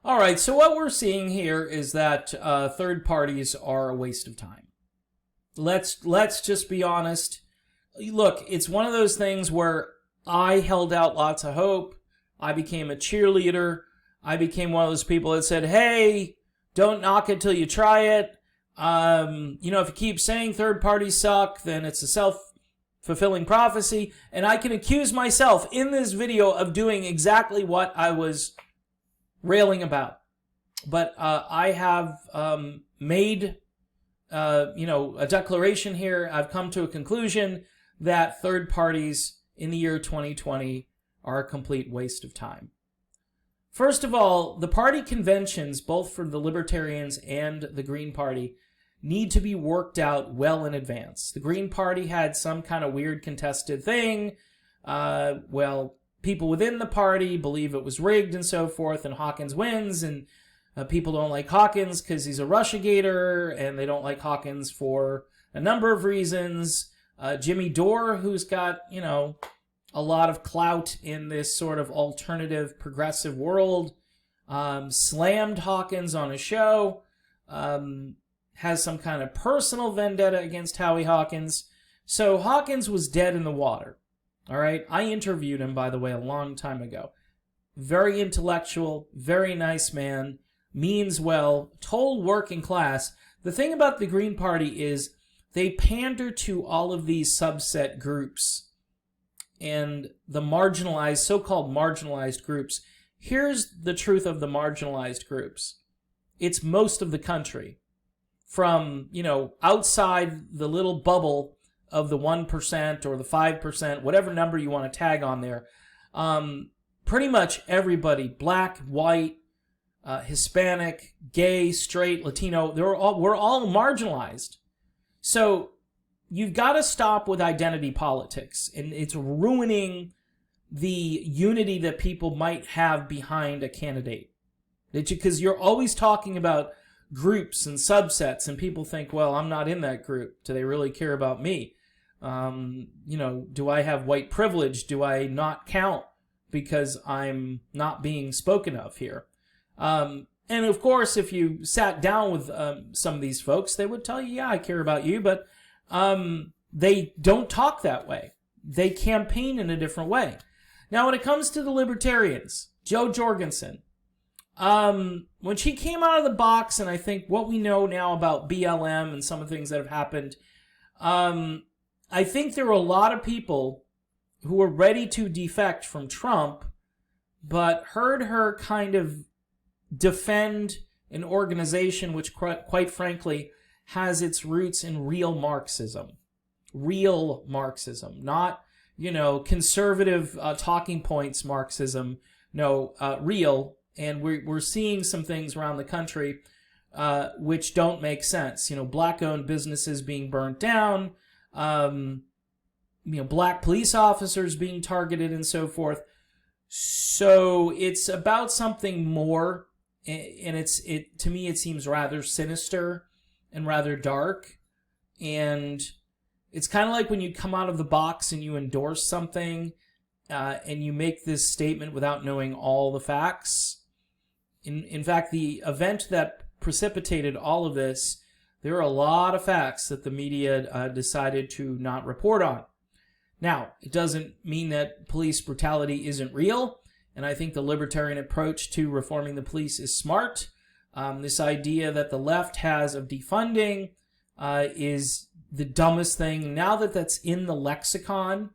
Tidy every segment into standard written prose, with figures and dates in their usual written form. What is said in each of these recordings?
All right, so what we're seeing here is that third parties are a waste of time. Let's just be honest. Look, it's one of those things where I held out lots of hope. I became a cheerleader. I became one of those people that said, hey, don't knock it till you try it. If you keep saying third parties suck, then it's a self-fulfilling prophecy. And I can accuse myself in this video of doing exactly what I was railing about. But I have made a declaration here. I've come to a conclusion that third parties in the year 2020 are a complete waste of time. First of all, the party conventions, both for the Libertarians and the Green Party, need to be worked out well in advance. The Green Party had some kind of weird contested thing. People within the party believe it was rigged and so forth, and Hawkins wins, and people don't like Hawkins because he's a Russiagator, and they don't like Hawkins for a number of reasons. Jimmy Dore, who's got, a lot of clout in this sort of alternative progressive world, slammed Hawkins on a show, has some kind of personal vendetta against Howie Hawkins. So Hawkins was dead in the water. All right. I interviewed him, by the way, a long time ago. Very intellectual, very nice man, means well, total working class. The thing about the Green Party is they pander to all of these subset groups and the marginalized, so-called marginalized groups. Here's the truth of the marginalized groups. It's most of the country. From, outside the little bubble of the 1% or the 5%, whatever number you want to tag on there, pretty much everybody, black, white, Hispanic, gay, straight, Latino, we're all marginalized. So you've got to stop with identity politics, and it's ruining the unity that people might have behind a candidate. Because you're always talking about groups and subsets, and people think, well, I'm not in that group. Do they really care about me? Do I have white privilege? Do I not count because I'm not being spoken of here? And of course, if you sat down with some of these folks, they would tell you, yeah, I care about you, but they don't talk that way. They campaign in a different way. Now, when it comes to the Libertarians, Jo Jorgensen, when she came out of the box, and I think what we know now about BLM and some of the things that have happened, I think there were a lot of people who were ready to defect from Trump, but heard her kind of defend an organization which, quite frankly, has its roots in real Marxism. Real Marxism, not, conservative talking points Marxism. No, real. And we're seeing some things around the country which don't make sense. Black-owned businesses being burnt down, black police officers being targeted and so forth. So it's about something more, and to me it seems rather sinister and rather dark. And it's kind of like when you come out of the box and you endorse something and you make this statement without knowing all the facts. In fact, the event that precipitated all of this, there are a lot of facts that the media decided to not report on. Now, it doesn't mean that police brutality isn't real, and I think the libertarian approach to reforming the police is smart. This idea that the left has of defunding is the dumbest thing. Now that that's in the lexicon,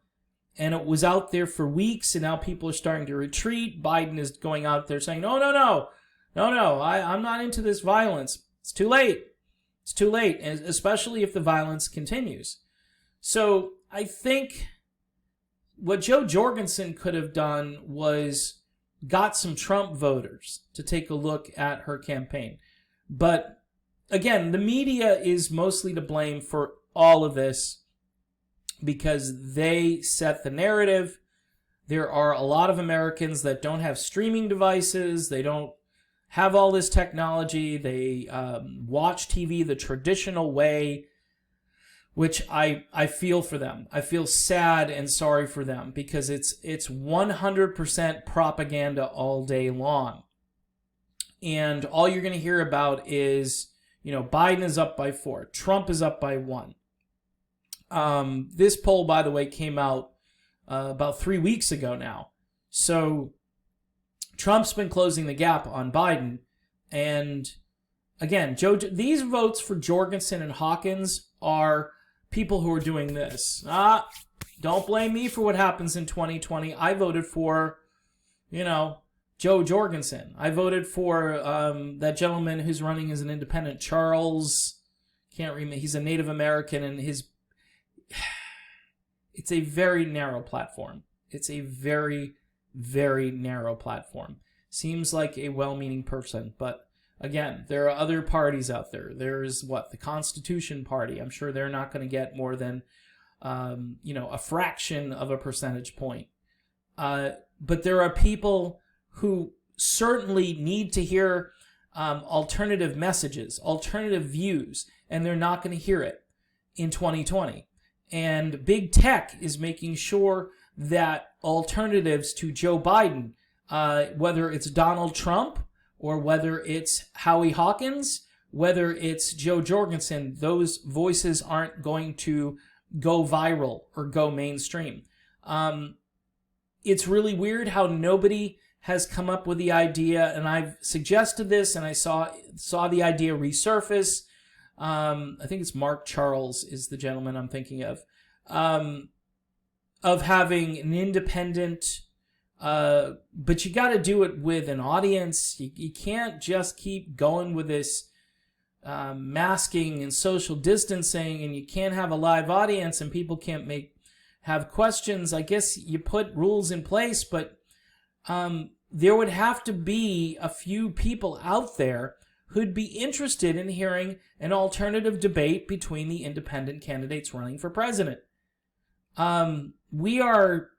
and it was out there for weeks, and now people are starting to retreat, Biden is going out there saying, no, I'm not into this violence. It's too late. It's too late, and especially if the violence continues. So I think what Jo Jorgensen could have done was got some Trump voters to take a look at her campaign. But again, the media is mostly to blame for all of this because they set the narrative. There are a lot of Americans that don't have streaming devices. They don't have all this technology. They watch TV the traditional way, which I feel for them. I feel sad and sorry for them because it's 100% propaganda all day long. and all you're going to hear about is, Biden is up by 4, Trump is up by 1. This poll, by the way, came out about 3 weeks ago now. So Trump's been closing the gap on Biden. And again, these votes for Jorgensen and Hawkins are people who are doing this. Don't blame me for what happens in 2020. I voted for, Joe Jorgensen. I voted for that gentleman who's running as an independent, Charles. Can't remember. He's a Native American, and it's a very narrow platform. It's a very, very narrow platform. Seems like a well-meaning person, but again, there are other parties out there. There's the Constitution Party. I'm sure they're not going to get more than, a fraction of a percentage point. But there are people who certainly need to hear alternative messages, alternative views, and they're not going to hear it in 2020. And big tech is making sure that alternatives to Joe Biden, whether it's Donald Trump or whether it's Howie Hawkins, whether it's Joe Jorgensen, those voices aren't going to go viral or go mainstream. It's really weird how nobody has come up with the idea, and I've suggested this, and I saw the idea resurface. I think it's Mark Charles is the gentleman I'm thinking of having an independent, but you got to do it with an audience. You can't just keep going with this masking and social distancing, and you can't have a live audience, and people can't have questions. I guess you put rules in place, but there would have to be a few people out there who'd be interested in hearing an alternative debate between the independent candidates running for president. We're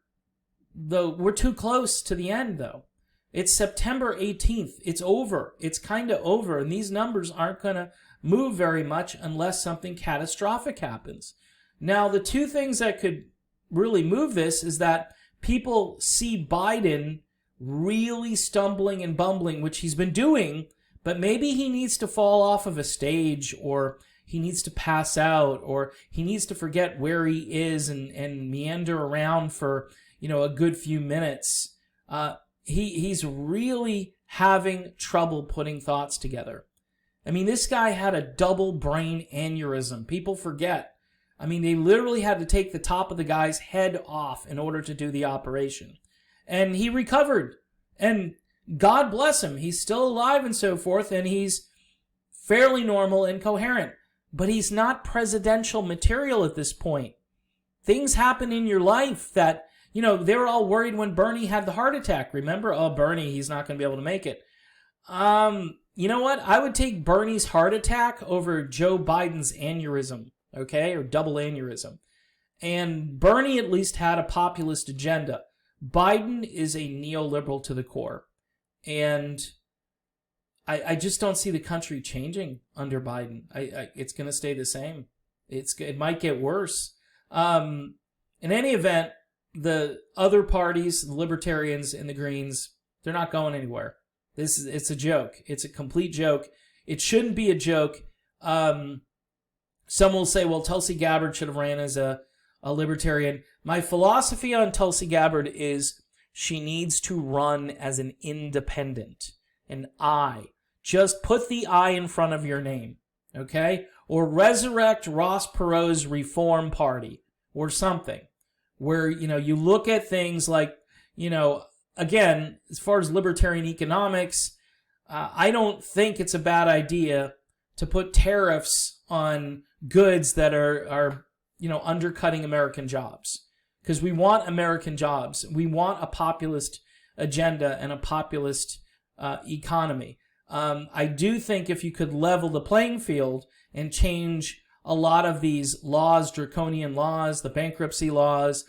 too close to the end, though. It's September 18th. It's over. It's kind of over, and these numbers aren't going to move very much unless something catastrophic happens. Now, the two things that could really move this is that people see Biden really stumbling and bumbling, which he's been doing, but maybe he needs to fall off of a stage, or he needs to pass out, or he needs to forget where he is and meander around for, a good few minutes. He's really having trouble putting thoughts together. I mean, this guy had a double brain aneurysm. People forget. I mean, they literally had to take the top of the guy's head off in order to do the operation. And he recovered. And God bless him. He's still alive and so forth, and he's fairly normal and coherent. But he's not presidential material at this point. Things happen in your life that, they were all worried when Bernie had the heart attack. Remember? Oh, Bernie, he's not going to be able to make it. You know what? I would take Bernie's heart attack over Joe Biden's aneurysm, okay? Or double aneurysm. And Bernie at least had a populist agenda. Biden is a neoliberal to the core. And I just don't see the country changing under Biden. It's going to stay the same. It might get worse. In any event, the other parties, the Libertarians and the Greens, they're not going anywhere. It's a joke. It's a complete joke. It shouldn't be a joke. Some will say, well, Tulsi Gabbard should have ran as a Libertarian. My philosophy on Tulsi Gabbard is she needs to run as an independent, an I. Just put the I in front of your name, okay? Or resurrect Ross Perot's Reform Party or something where, you look at things like, again, as far as libertarian economics, I don't think it's a bad idea to put tariffs on goods that are undercutting American jobs. Because we want American jobs. We want a populist agenda and a populist economy. I do think if you could level the playing field and change a lot of these laws, draconian laws, the bankruptcy laws,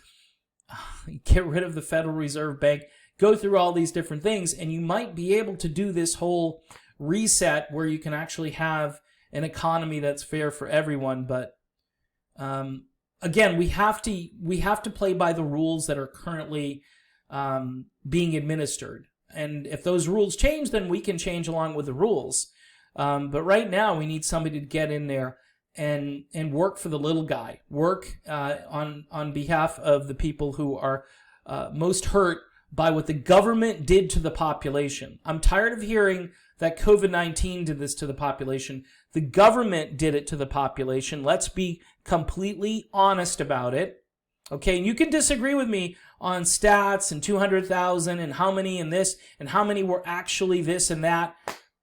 get rid of the Federal Reserve Bank, go through all these different things, and you might be able to do this whole reset where you can actually have an economy that's fair for everyone. But again, we have to play by the rules that are currently being administered. And if those rules change, then we can change along with the rules. But right now, we need somebody to get in there and work for the little guy, work on behalf of the people who are most hurt by what the government did to the population. I'm tired of hearing that COVID-19 did this to the population. The government did it to the population. Let's be completely honest about it. Okay, and you can disagree with me on stats and 200,000 and how many and this and how many were actually this and that.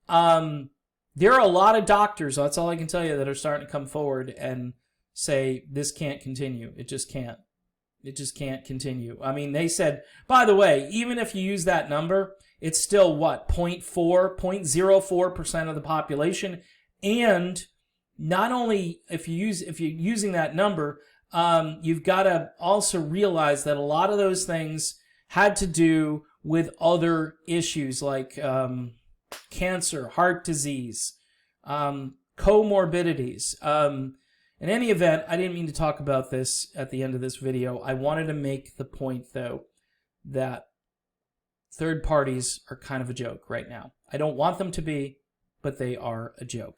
There are a lot of doctors, that's all I can tell you, that are starting to come forward and say this can't continue. It just can't. It just can't continue. I mean, they said, by the way, even if you use that number, it's still what, 0.04% of the population. And not only if you're using that number, you've got to also realize that a lot of those things had to do with other issues like cancer, heart disease, comorbidities. In any event, I didn't mean to talk about this at the end of this video. I wanted to make the point, though, that third parties are kind of a joke right now. I don't want them to be, but they are a joke.